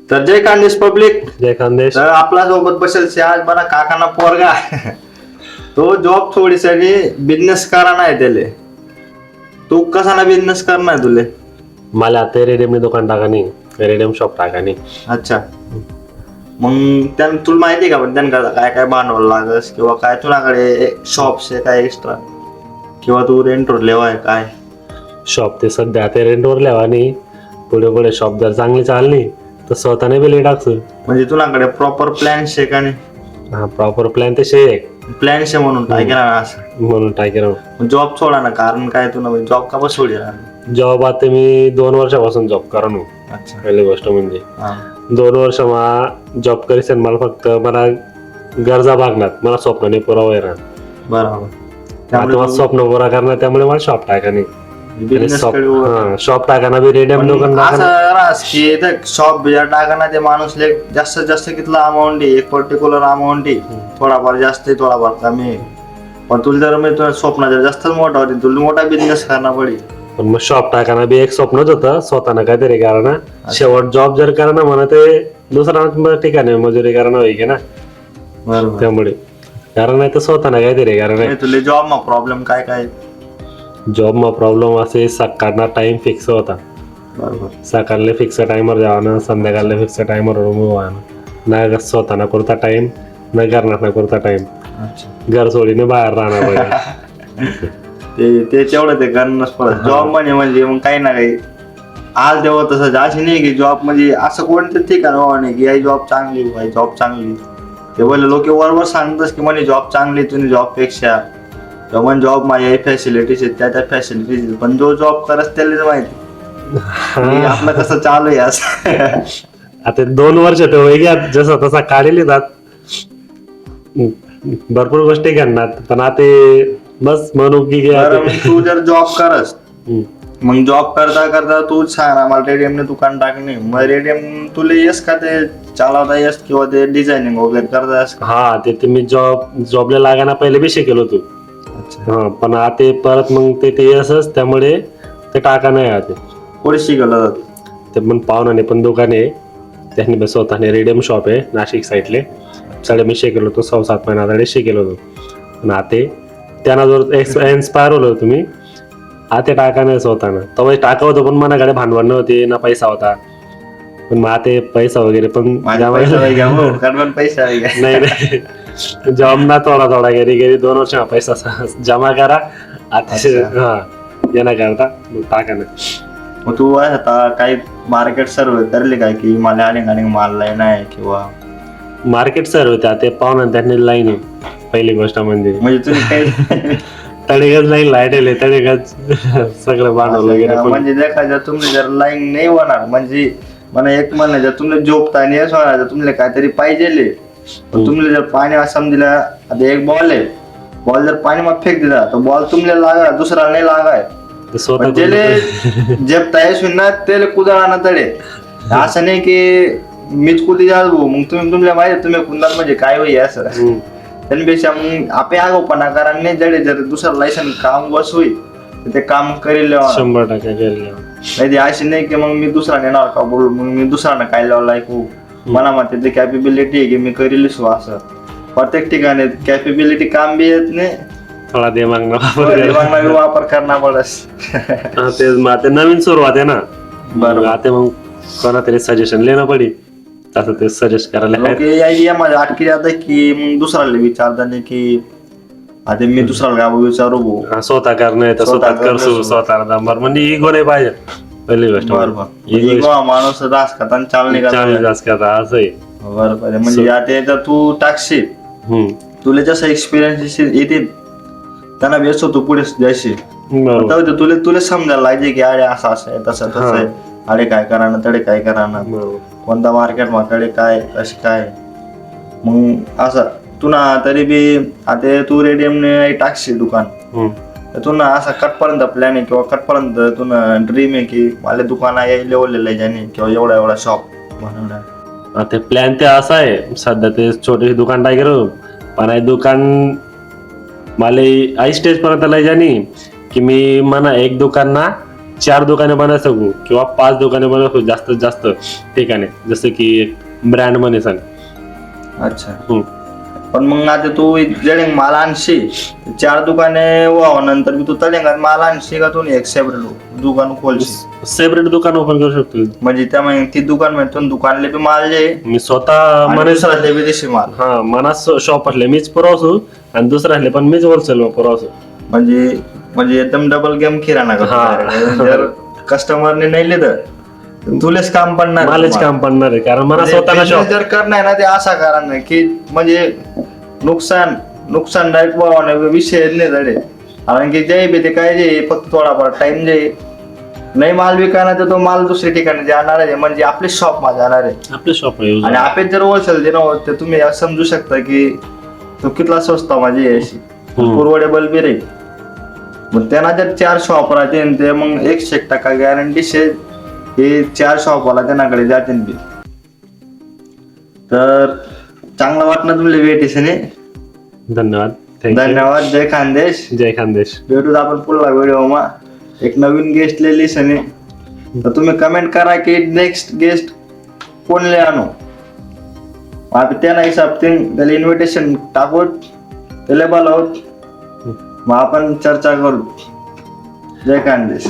तर जय खानदेश पब्लिक. जय खानदेश. तर आपला सोबत बसेल से आज बरा काकाना पोरगा तो जॉब थोडीसाठी बिझनेस करा नाही त्याले. तू कसा ना बिझनेस करणार तुले? मला आता रेडियम दुकान टाकानी, रेडियम शॉप टाकानी. अच्छा. मग त्यानं तुला माहिती का पण त्यांना काय काय भांडवल लागस किंवा काय तुझ्याकडे शॉप्स आहे काय एक्स्ट्रा किंवा तू रेंटवर लेवाय काय? शॉप ते सध्या आता रेंटवर लेवानी, पुढे पुढे शॉप जर चांगली चालली तर स्वतःने बिल टाकतो. म्हणजे तुझ्याकडे प्रॉपर प्लॅन शे का नाही? हा, प्रॉपर प्लॅन ते शे प्लॅन शे म्हणून काय केला असं म्हणून टाकेल. जॉब सोडा ना, कारण काय तुला जॉब का बस सोडला? जॉब आता मी 2 वर्षापासून जॉब करू. अच्छा. पहिली गोष्ट म्हणजे हा. 2 वर्ष जॉब करीस मला फक्त मला गरजा भागणार, मला स्वप्नाने पुरावा येणार. बरोबर. आता मला स्वप्न पुरा करणार, त्यामुळे मला शॉप टाकानी. बिझनेस शॉप टाकाना बी रेडियम दुकान शॉप बिजार टाकाना ते माणूस जास्तीत जास्त कितला अमाऊंट आहे, एक पर्टिक्युलर अमाऊंट आहे, थोडाफार जास्त आहे थोडाफार कमी आहे. पण तुला जर मी तुझ्या स्वप्न जर जास्त मोठा होती तुला मोठा बिझनेस करणार पडेल. पण मग शॉप टाकाना बी एक स्वप्नच होतं स्वतःनं काहीतरी करा. शेवट जॉब जर करा ना म्हणा ते दुसरा ठिकाणी मजुरी करणं होई की ना. बरोबर. त्यामुळे कारण नाही तर स्वतःनं काहीतरी कारण. तुला जॉब मग प्रॉब्लेम काय काय? जॉब मा प्रॉब्लेम असे सकाळना टाइम फिक्स होता. बरोबर. सकाळले फिक्स टाइमवर जावं, संध्याकाळला फिक्स टाइमवर रूम ना स्वतःना करता टाइम न करणार ना करता टाइम. घर सोडीने बाहेर राहणार पाहिजे. ते तेवढं ते करणंच पडत. जॉब म्हणजे मग काही ना काही आज तेव्हा तसं अशी नाही की जॉब म्हणजे असं कोणतं ठिकाण व्हावं नाही की जॉब चांगली जॉब चांगली. ते बोलले लोक बरोबर सांगतच की म्हणे जॉब चांगली तुम्ही जॉब पेक्षा किंवा जॉब माझ्या फॅसिलिटीज आहेत त्या फॅसिलिटीज, पण जो जॉब करत त्याला माहिती आपलं कसं चालू आहे असं. आता 2 वर्ष तर जसं तसा काढले जात भरपूर गोष्टी करणार. पण आता बस म्हणू की तू जर जॉब करस मग जॉब करता करता तू सांग आम्हाला रेडियमने दुकान टाकणे, मग रेडियम तुला येस का ते चालवता येस किंवा ते डिझायनिंग वगैरे करता येस? हा, ते मी जॉबला लागायला पहिले बी शिकेल होतो. हा, पण आता परत मग ते येसच त्यामुळे ते टाका नाही आता. कोणी शिकवलं ते पण पाहुणाने पण दुकान आहे, त्यांनी स्वतःने रेडियम शॉप आहे नाशिक साईडले. सगळे मी शिकेलो होतो 6-7 महिन्याकडे शिकेलो होतो. पण आता त्यांना जर इन्स्पायर होलो तुम्ही आता टाका नाही स्वतःनं. तेव्हा टाका होतं पण मनाकडे भांडवल नव्हते ना पैसा होता. पण मग आता पैसा वगैरे पण पैसा नाही जॉब ना थोडा गेली 2 वर्ष पैसा जमा करा आता. हा, येणार करता टाका नाही. मग तू आता काही मार्केट सर्व करले काय की मला अनेक माल नाही किंवा मार्केट सर्व होते ते पाहून त्यांनी लाईन आहे. पहिली गोष्ट म्हणजे तुम्ही काही तडेगच लाईन लाईट तडेगच सगळं भांडवल वगैरे. म्हणजे देखायचं तुम्ही जर लाईन नाही होणार म्हणजे मला एक म्हणायचं तुम्ही झोपता नाही होणार, तुम्हाला काहीतरी पाहिजे. तुम्ही जर पाणी असं दिला आता एक बॉल आहे, बॉल जर पाणी मग फेक दिला तर बॉल तुम्हाला लागा दुसरा नाही लागाय. जेपता येशील ना त्याला कुदळा ना तडे. असं नाही की मीच कुठे जाऊ मग तुम्हाला माहिती तुम्ही कुंदात म्हणजे काय होई असं. त्यापेक्षा मग आपे आगोपणा करा नाही जडे जर दुसरं लायसन काम बस होईल ते काम करेल 100% नाही. अशी नाही की मग मी दुसरा नेणार का बोल मग मी दुसऱ्यानं काय लावलं ऐकू. मला म्हणते कॅपेबिलिटी आहे की मी करेल असं. प्रत्येक ठिकाणी कॅपेबिलिटी काम बी येत नाही, थोडा दिमाग वापर करणार पडस. ते नवीन सुरुवात आहे ना. बरोबर. आता मग कोणातरी सजेशन लेणं पडेल तसं ते सजेस्ट करायला माझ्या अटकी जात की मग दुसऱ्याला विचारताना की आता मी दुसऱ्याला विचारू स्वतः करणं तर स्वतः करसू स्वतः नंबर म्हणजे इगो नाही पाहिजे. पहिली गोष्ट माणूस रास खाता चालणे असं आहे. बरोबर. म्हणजे आता तू टाकशील तुला जसं एक्सपिरियन्स येते त्यांना व्यस्त तू पुढे जायशी तुला समजायला पाहिजे की अरे असं आहे तसं तसं आहे. अरे काय करा ना तडे काय करा ना कोणता मार्केट माकडे काय कशी काय. मग असं तू ना तरी बी आता तू रेडियमने टाकशील दुकान तू ना असा कटपर्यंत प्लॅन आहे किंवा कटपर्यंत तू ना ड्रीम आहे की मला दुकान आहे लेवललेलं आहे ज्याने किंवा एवढा शॉप बनवणार. ते प्लॅन ते असा आहे सध्या ते छोटे दुकान टाकेल पण दुकान मला आई स्टेज पर्यंत लय जाणी की मी म्हणा एक दुकान ना 4 दुकाने बनवू शकू किंवा 5 दुकाने बनवू शकू जास्तीत जास्त ठिकाणी, जसं की एक ब्रँड म्हणे सांग. अच्छा. पण मग आता तू जडेंग माल आणशी 4 दुकाने व्हावं नंतर मी तू तडेंगात माल आणशी का तू एक सेपरेट दुकान खोलशी? सेपरेट दुकान ओपन करू शकतो. म्हणजे त्यामुळे ती दुकान म्हणतो दुकानले बी माल जे मी स्वतः आणि मनात दुसऱ्याले बी देशी माल. हा मनात शॉप असले मीच पुरवसू आणि दुसऱ्याले पण मीच होलसेल पुरवसू. म्हणजे म्हणजे एकदम डबल गेम किराणा करतो. जर कस्टमरने नाही लिहिलं तर तुलेच काम पडणार. मालच काम पडणार आहे, कारण मला म्हणजे स्वतःला शॉप. business जर करणार ना ते असा कारण नाही की म्हणजे नुकसानदायक व्हावं विषय नाही झाले. कारण की जे बी ते काय जे फक्त थोडाफार टाइम जे नाही माल विकायला तर तो माल दुसऱ्या ठिकाणी जाणार आहे, म्हणजे आपले शॉप मा जाणार आहे. आपले शॉप आणि आपण जर होलसेल देणार तर तुम्ही समजू शकता की तो कितला स्वस्त माझी अशी पुरवडेबल बी राहील. मग त्यांना जर 4 शॉप राहते ते मग 100% गॅरंटी शे हे 4 शॉपवाला त्यांनाकडे जाते बी. तर चांगलं वाटलं तुमले भेटीसने. धन्यवाद. थँक्यू. धन्यवाद. जय खानदेश. जय खानदेश. भेटूत आपण पुढला व्हिडिओ मा एक नवीन गेस्ट लिहिली सने. तर तुम्ही कमेंट करा की नेक्स्ट गेस्ट कोणले आणू. आपण त्यांना हिसाब त्याला इन्व्हिटेशन टाकू त्याला बोलावत मग आपण चर्चा करू. जय खानदेश.